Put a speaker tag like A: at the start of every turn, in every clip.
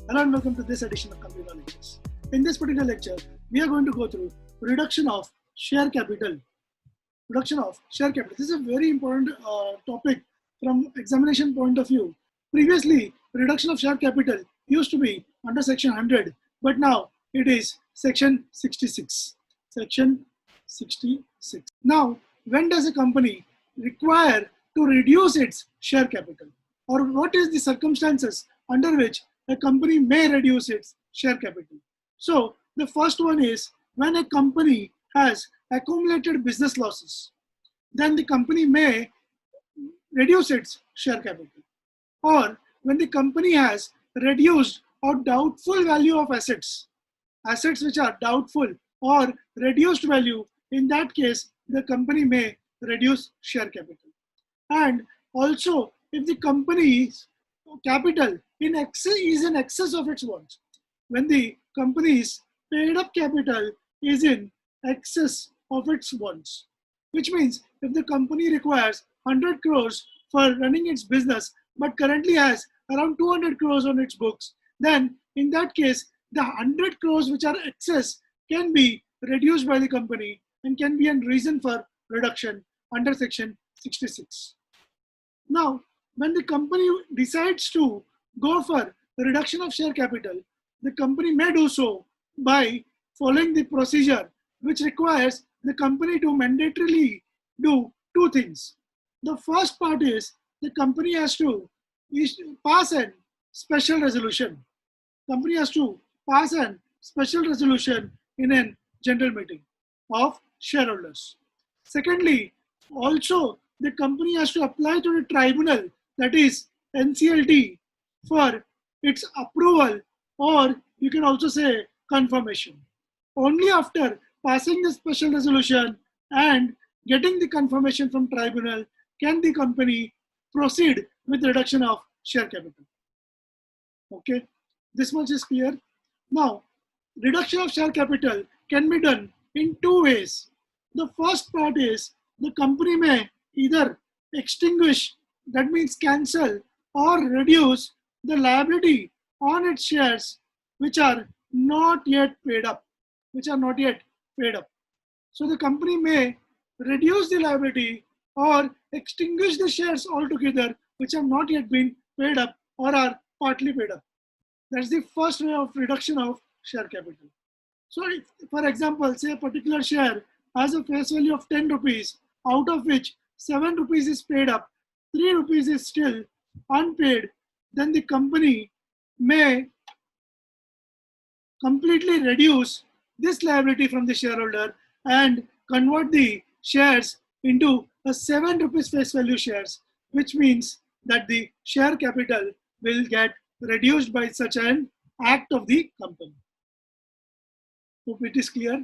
A: Hello and welcome to this edition of Company Law Lectures. In this particular lecture, we are going to go through reduction of share capital. Reduction of share capital. This is a very important topic from examination point of view. Previously, reduction of share capital used to be under section 100, but now it is section 66. Section 66. Now, when does a company require to reduce its share capital? Or what is the circumstances under which a company may reduce its share capital? So the first one is when a company has accumulated business losses, then the company may reduce its share capital. Or when the company has reduced or doubtful value of assets which are doubtful or reduced value, in that case, the company may reduce share capital. And also, if the company's capital is in excess of its wants, when the company's paid up capital is in excess of its wants, which means if the company requires 100 crores for running its business but currently has around 200 crores on its books, then in that case the 100 crores which are excess can be reduced by the company and can be a reason for reduction under section 66. Now, when the company decides to go for reduction of share capital, the company may do so by following the procedure which requires the company to mandatorily do two things. The first part is the company has to pass a special resolution. Company has to pass a special resolution in a general meeting of shareholders. Secondly, also the company has to apply to the tribunal, that is NCLT, for its approval, or you can also say confirmation. Only after passing the special resolution and getting the confirmation from tribunal can the company proceed with reduction of share capital. Okay, this much is clear. Now, reduction of share capital can be done in two ways. The first part is the company may either extinguish, that means cancel, or reduce the liability on its shares which are not yet paid up. So the company may reduce the liability or extinguish the shares altogether which have not yet been paid up or are partly paid up. That's the first way of reduction of share capital. So if, for example, say a particular share has a face value of 10 rupees, out of which 7 rupees is paid up, 3 rupees is still unpaid, then the company may completely reduce this liability from the shareholder and convert the shares into a 7 rupees face value shares, which means that the share capital will get reduced by such an act of the company. Hope it is clear.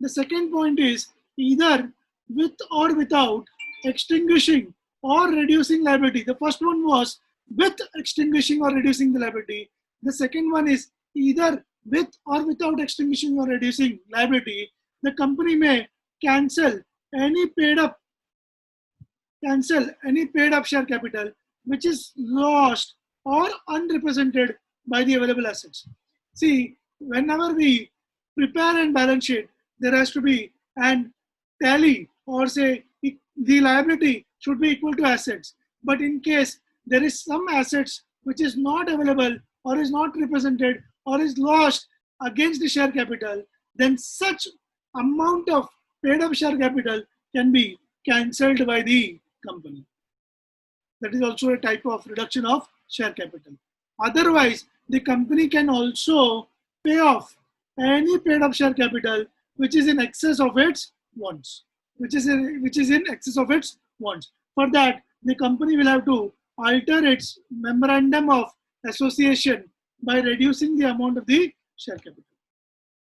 A: The second point is either with or without extinguishing or reducing liability. The first one was with extinguishing or reducing the liability. The second one is either with or without extinguishing or reducing liability. The company may cancel any paid up share capital which is lost or unrepresented by the available assets. See, whenever we prepare a balance sheet, there has to be an tally, or say the liability should be equal to assets. But in case there is some assets which is not available or is not represented or is lost against the share capital, then such amount of paid up share capital can be cancelled by the company. That is also a type of reduction of share capital. Otherwise, the company can also pay off any paid up share capital which is in excess of its wants. For that, the company will have to alter its memorandum of association by reducing the amount of the share capital.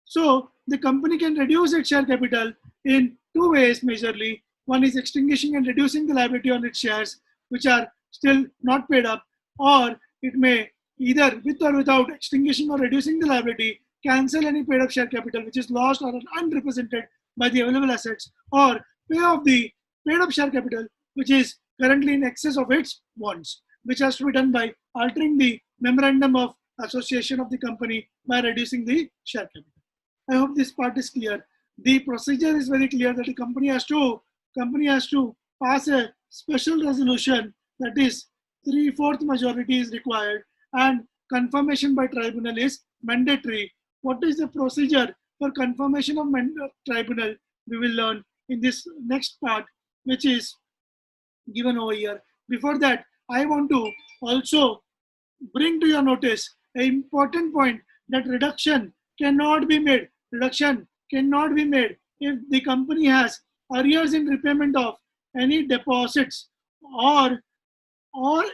A: So the company can reduce its share capital in two ways majorly. One is extinguishing and reducing the liability on its shares which are still not paid up, or it may either with or without extinguishing or reducing the liability cancel any paid up share capital which is lost or unrepresented by the available assets, or pay off the paid up share capital which is currently in excess of its wants, which has to be done by altering the memorandum of association of the company by reducing the share capital. I hope this part is clear. The procedure is very clear that the company has to pass a special resolution, that is 3/4 majority is required, and confirmation by tribunal is mandatory. What is the procedure for confirmation of tribunal? We will learn in this next part, which is given over here. Before that, I want to also bring to your notice an important point, that reduction cannot be made. Reduction cannot be made if the company has arrears in repayment of any deposits, or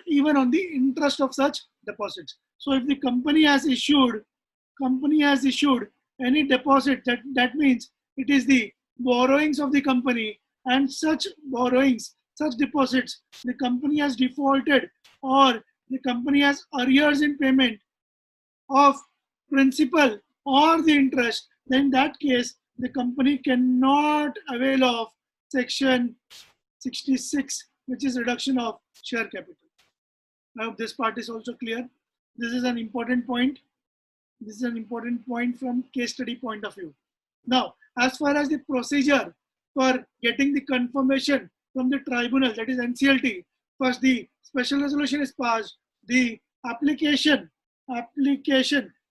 A: even on the interest of such deposits. So if the company has issued any deposit, that means it is the borrowings of the company, and such borrowings, such deposits, the company has defaulted, or the company has arrears in payment of principal or the interest, then in that case the company cannot avail of section 66, which is reduction of share capital. I hope this part is also clear. This is an important point. This is an important point from case study point of view. Now, as far as the procedure for getting the confirmation from the tribunal, that is NCLT, first the special resolution is passed, the application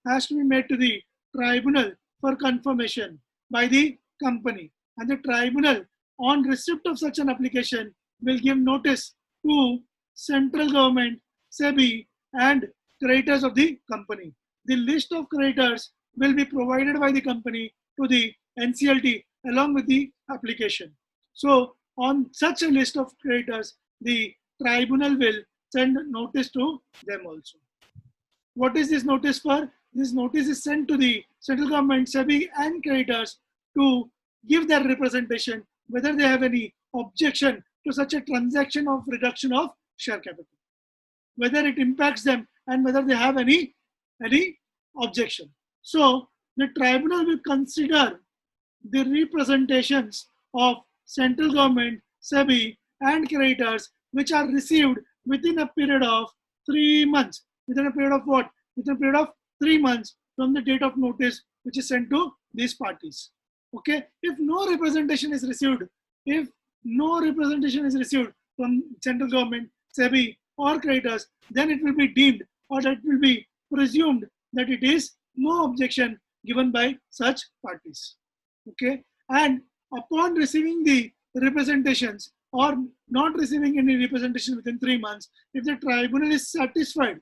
A: has to be made to the tribunal for confirmation by the company, and the tribunal, on receipt of such an application, will give notice to central government, SEBI, and creditors of the company. The list of creditors will be provided by the company to the NCLT along with the application. So on such a list of creditors, the tribunal will send notice to them also. What is this notice for? This notice is sent to the central government, SEBI, and creditors to give their representation whether they have any objection to such a transaction of reduction of share capital, whether it impacts them, and whether they have any objection. So the tribunal will consider the representations of central government, SEBI, and creditors which are received within a period of 3 months. Within a period of what? Within a period of 3 months from the date of notice which is sent to these parties. Okay. If no representation is received from central government, SEBI, or creditors, then it will be deemed, or it will be presumed, that it is no objection given by such parties. Okay. And upon receiving the representations, or not receiving any representation within 3 months, if the tribunal is satisfied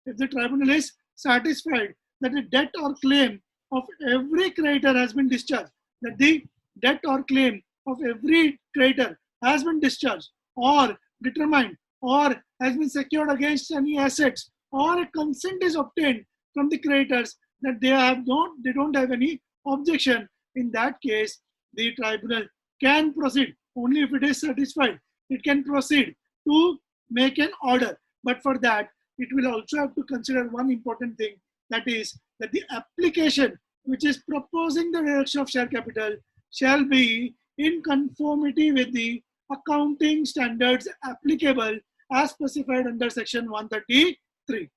A: that the debt or claim of every creditor has been discharged, or determined, or has been secured against any assets, or a consent is obtained from the creditors that they don't have any objection, in that case the tribunal can proceed. Only if it is satisfied, it can proceed to make an order. But for that, it will also have to consider one important thing, that is that the application which is proposing the reduction of share capital shall be in conformity with the accounting standards applicable as specified under section 133.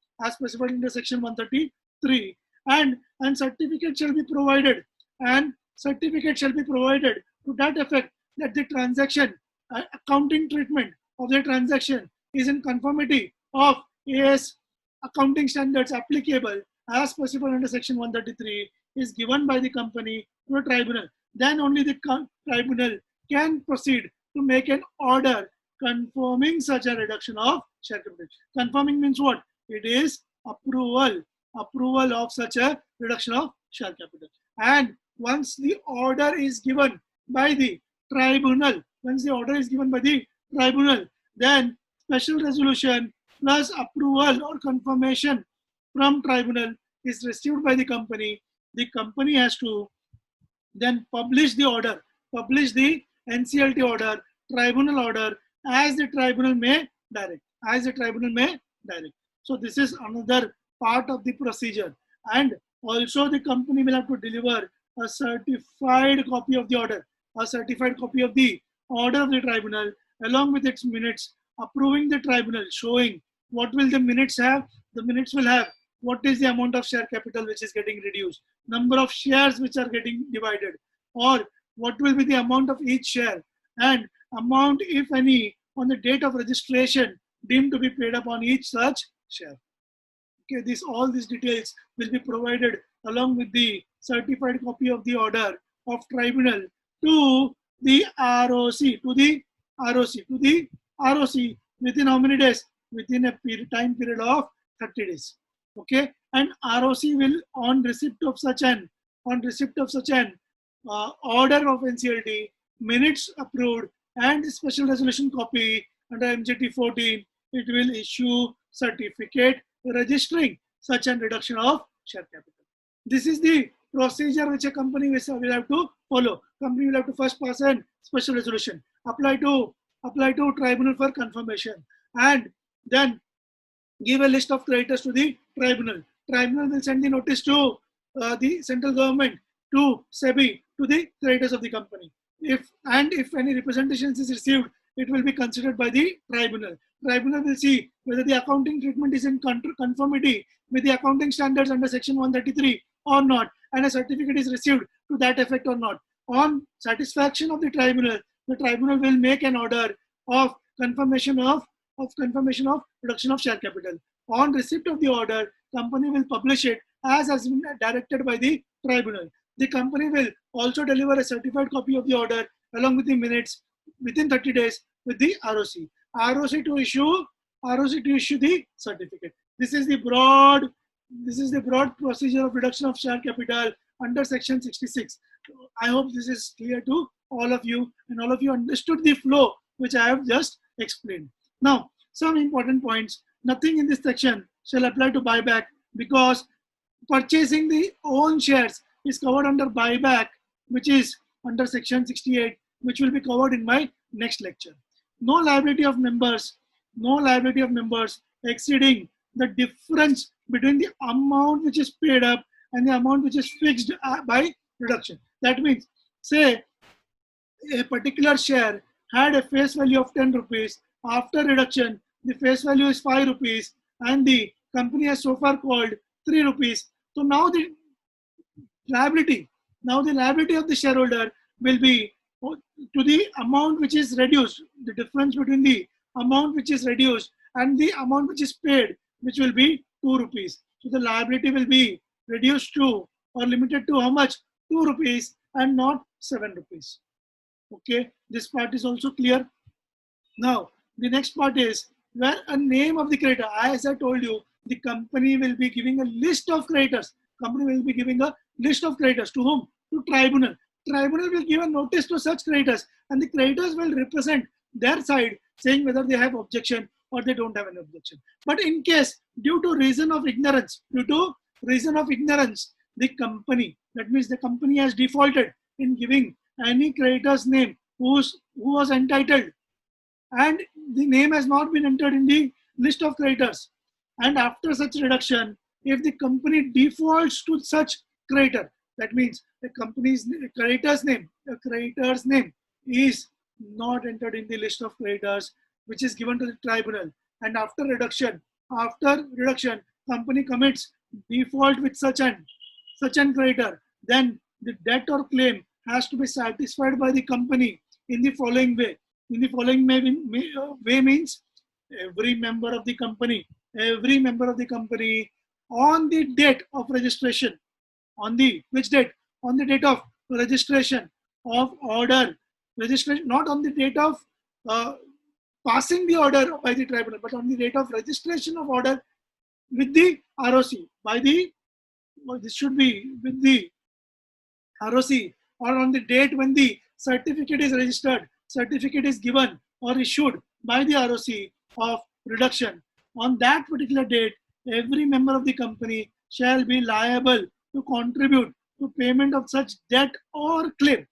A: And certificate shall be provided, to that effect, that the transaction, accounting treatment of the transaction is in conformity of AS accounting standards applicable as specified under section 133 is given by the company to a tribunal. Then only the tribunal can proceed to make an order confirming such a reduction of share capital. Confirming means what? It is approval of such a reduction of share capital. And once the order is given by the tribunal, then special resolution plus approval or confirmation from tribunal is received by the company. The company has to then publish the NCLT order, tribunal order, as the tribunal may direct. So this is another part of the procedure. And also the company will have to deliver a certified copy of the order of the tribunal along with its minutes approving the tribunal, showing what will the minutes have. The minutes will have what is the amount of share capital which is getting reduced, number of shares which are getting divided, or what will be the amount of each share, and amount, if any, on the date of registration deemed to be paid up on each such share. Okay, all these details will be provided along with the certified copy of the order of tribunal to the ROC, within how many days? Within a time period of 30 days. Okay, and ROC will, on receipt of such an order of NCLT, minutes approved, and special resolution copy under MJT 14, it will issue certificate registering such an reduction of share capital. This is the procedure which a company will have to follow. Company will have to first pass a special resolution, apply to tribunal for confirmation, and then give a list of creditors to the tribunal. Tribunal will send the notice to the central government, to SEBI, to the creditors of the company. If any representations is received, it will be considered by the tribunal. Tribunal will see whether the accounting treatment is in conformity with the accounting standards under section 133 or not, and a certificate is received to that effect or not. On satisfaction of the tribunal will make an order of confirmation of reduction of share capital. On receipt of the order, company will publish it as has been directed by the tribunal. The company will also deliver a certified copy of the order along with the minutes within 30 days with the ROC. ROC to issue the certificate. This is the broad procedure of reduction of share capital under section 66. I hope this is clear to all of you, and all of you understood the flow which I have just explained. Now, some important points. Nothing in this section shall apply to buyback, because purchasing the own shares is covered under buyback, which is under section 68, which will be covered in my next lecture. No liability of members exceeding the difference between the amount which is paid up and the amount which is fixed by reduction. That means, say a particular share had a face value of 10 rupees. After reduction, the face value is 5 rupees, and the company has so far called 3 rupees. So now the liability of the shareholder will be to the amount which is reduced, the difference between the amount which is reduced and the amount which is paid, which will be 2 rupees. So the liability will be reduced to, or limited to, how much? 2 rupees and not 7 rupees. Okay, this part is also clear. Now, the next part is where a name of the creditor. As I told you, the company will be giving a list of creditors. Company will be giving a list of creditors to whom? To tribunal. Tribunal will give a notice to such creditors, and the creditors will represent their side, saying whether they have objection or they don't have an objection. But in case, due to reason of ignorance, the company, that means the company has defaulted in giving any creditor's name who was entitled, and the name has not been entered in the list of creditors. And after such reduction, if the company defaults to such creditor, that means the company's creditor's name is not entered in the list of creditors, which is given to the tribunal. And after reduction, company commits default with such an creditor, then the debt or claim has to be satisfied by the company in the following way. In the following way means every member of the company on the date of registration, on the which date? On the date of registration of order, registration, not on the date of passing the order by the tribunal, but on the date of registration of order with the ROC, this should be with the ROC, or on the date when the certificate is registered, certificate is given or issued by the ROC of reduction. On that particular date, every member of the company shall be liable to contribute to payment of such debt or claim.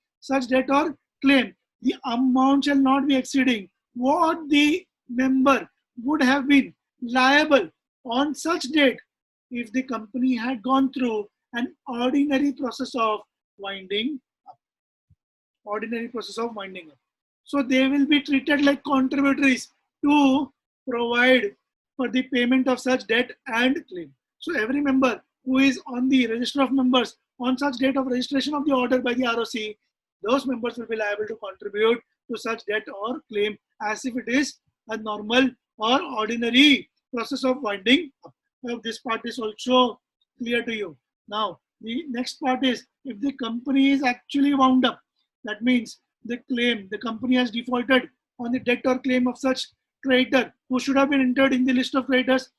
A: The amount shall not be exceeding what the member would have been liable on such date if the company had gone through an ordinary process of winding up. So they will be treated like contributories to provide for the payment of such debt and claim. So every member who is on the register of members on such date of registration of the order by the ROC, those members will be liable to contribute to such debt or claim as if it is a normal or ordinary process of winding up. I hope this part is also clear to you. Now, the next part is if the company is actually wound up, that means the claim, the company has defaulted on the debt or claim of such creditor who should have been entered in the list of creditors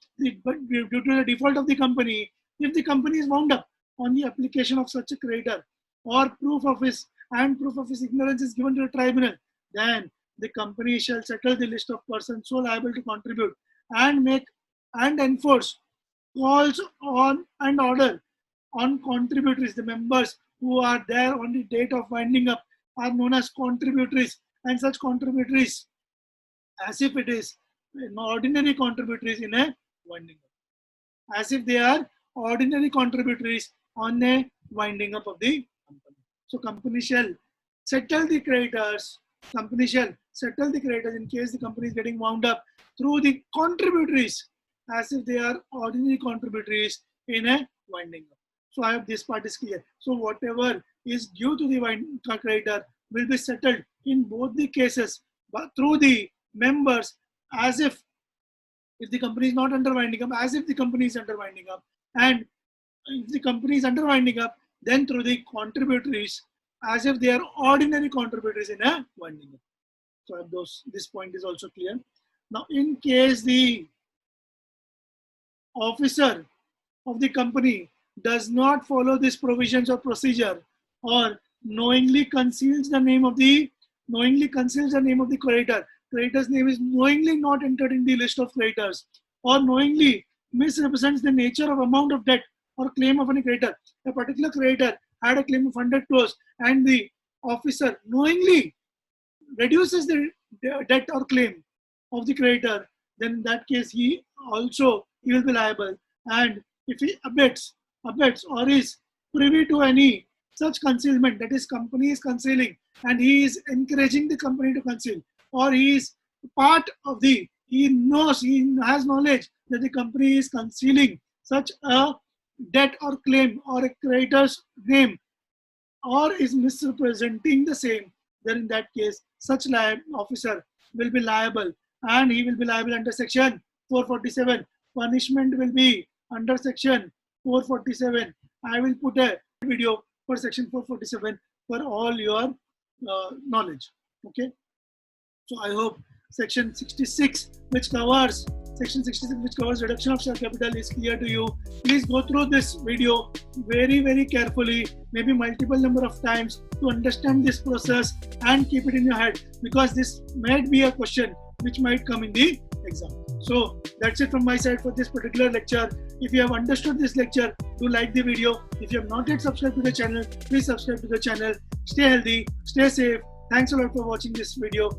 A: but due to the default of the company. If the company is wound up on the application of such a creditor or proof of his ignorance is given to the tribunal, then the company shall settle the list of persons so liable to contribute and make and enforce calls on and order on contributories. The members who are there on the date of winding up are known as contributories, and such contributories as if it is ordinary contributories in a winding up, as if they are ordinary contributories on a winding up of the company. So company shall settle the creditors. Company shall settle the creditors in case the company is getting wound up through the contributories as if they are ordinary contributories in a winding up. So I hope this part is clear. So whatever is due to the creditor will be settled in both the cases, but through the members as if the company is not under winding up, as if the company is under winding up, and if the company is under winding up, then through the contributories as if they are ordinary contributories in a winding up. So I hope this point is also clear. Now, in case the officer of the company does not follow these provisions or procedure, or knowingly conceals the name of the creditor, creditor's name is knowingly not entered in the list of creditors, or knowingly misrepresents the nature of amount of debt or claim of any creditor. A particular creditor had a claim of 100 crores and the officer knowingly reduces the debt or claim of the creditor, then in that case he will be liable. And if he abets or is privy to any such concealment, that is company is concealing and he is encouraging the company to conceal, or he is part of he has knowledge that the company is concealing such a debt or claim or a creditor's name, or is misrepresenting the same, then in that case such officer will be liable, and he will be liable under section 447. Punishment will be under section 447. I will put a video for section 447 for all your knowledge. Okay. So I hope section 66, which covers reduction of share capital, is clear to you. Please go through this video very, very carefully, maybe multiple number of times, to understand this process and keep it in your head, because this might be a question which might come in the exam. So that's it from my side for this particular lecture. If you have understood this lecture, do like the video. If you have not yet subscribed to the channel, please subscribe to the channel. Stay healthy, stay safe. Thanks a lot for watching this video.